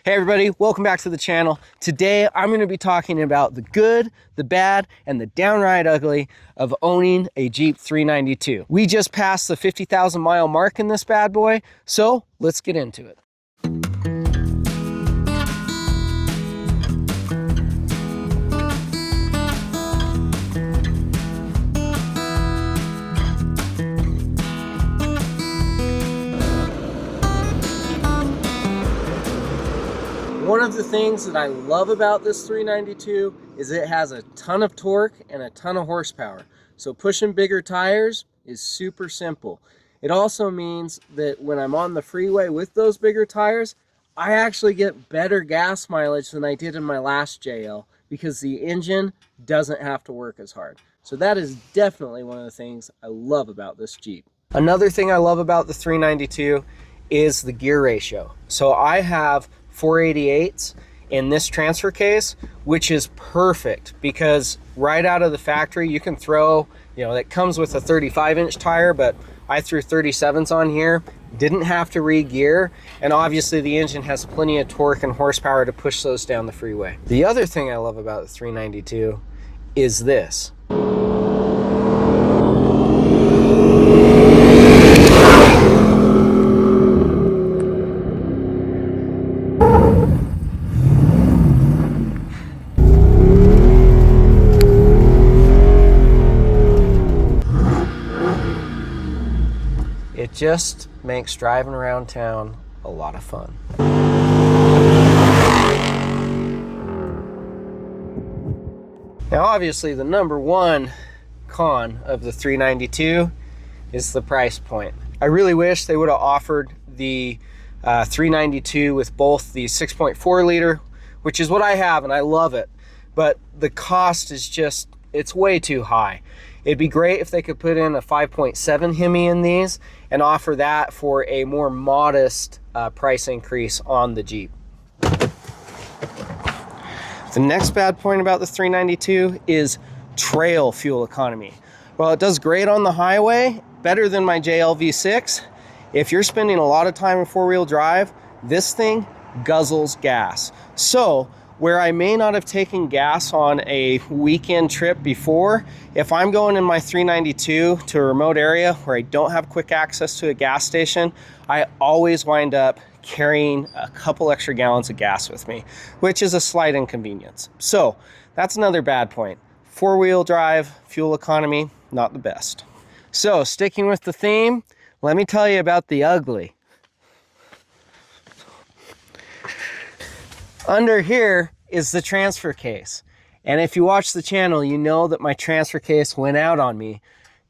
Hey everybody, welcome back to the channel. Today I'm going to be talking about the good, the bad, and the downright ugly of owning a Jeep 392. We just passed the 50,000 mile mark in this bad boy, so let's get into it. One of the things that I love about this 392 is it has a ton of torque and a ton of horsepower. So pushing bigger tires is super simple. It also means that when I'm on the freeway with those bigger tires, I actually get better gas mileage than I did in my last JL because the engine doesn't have to work as hard. So that is definitely one of the things I love about this Jeep. Another thing I love about the 392 is the gear ratio. So I have 488s in this transfer case, which is perfect because right out of the factory you can throw, that comes with a 35-inch tire, but I threw 37s on here, didn't have to re-gear, and obviously the engine has plenty of torque and horsepower to push those down the freeway. The other thing I love about the 392 is this. It just makes driving around town a lot of fun. Now obviously the number one con of the 392 is the price point. I really wish they would have offered the 392 with both the 6.4 liter, which is what I have and I love it, but the cost is just, it's way too high. It'd be great if they could put in a 5.7 Hemi in these and offer that for a more modest price increase on the Jeep. The next bad point about the 392 is trail fuel economy. While it does great on the highway, better than my JL V6, if you're spending a lot of time in four-wheel drive, this thing guzzles gas. So where I may not have taken gas on a weekend trip before, if I'm going in my 392 to a remote area where I don't have quick access to a gas station, I always wind up carrying a couple extra gallons of gas with me, which is a slight inconvenience. So that's another bad point. Four-wheel drive, fuel economy, not the best. So sticking with the theme, let me tell you about the ugly. Under here is the transfer case. And if you watch the channel, you know that my transfer case went out on me.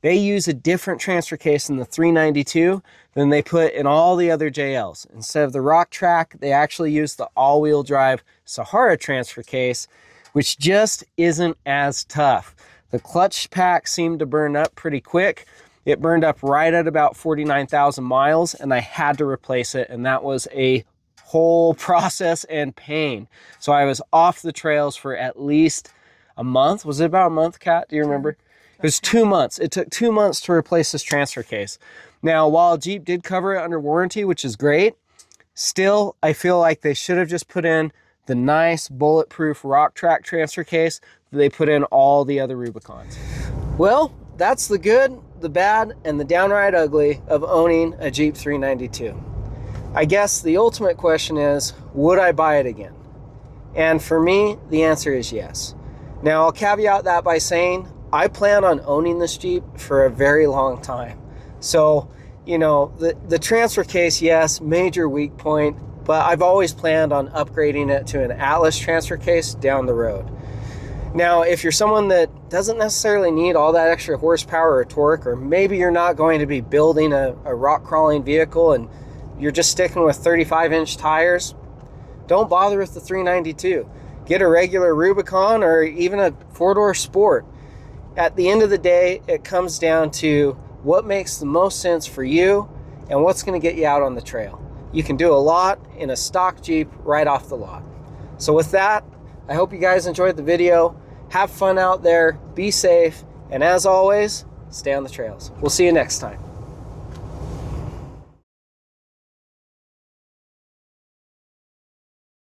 They use a different transfer case in the 392 than they put in all the other JLs. Instead of the Rock Track, they actually use the all-wheel drive Sahara transfer case, which just isn't as tough. The clutch pack seemed to burn up pretty quick. It burned up right at about 49,000 miles, and I had to replace it, and that was a whole process and pain. So I was off the trails for at least a month. Was it about a month, Kat? Do you remember? It was 2 months. It took 2 months to replace this transfer case. Now, while Jeep did cover it under warranty, which is great, still, I feel like they should have just put in the nice bulletproof Rock Track transfer case that they put in all the other Rubicons. Well, that's the good, the bad, and the downright ugly of owning a Jeep 392. I guess the ultimate question is, would I buy it again? And for me, the answer is yes. Now, I'll caveat that by saying I plan on owning this Jeep for a very long time. So, the transfer case, yes, major weak point, but I've always planned on upgrading it to an Atlas transfer case down the road. Now, if you're someone that doesn't necessarily need all that extra horsepower or torque, or maybe you're not going to be building a rock crawling vehicle and you're just sticking with 35-inch tires, don't bother with the 392. Get a regular Rubicon or even a four-door Sport. At the end of the day, it comes down to what makes the most sense for you and what's going to get you out on the trail. You can do a lot in a stock Jeep right off the lot. So with that, I hope you guys enjoyed the video. Have fun out there, be safe, and as always, stay on the trails. We'll see you next time.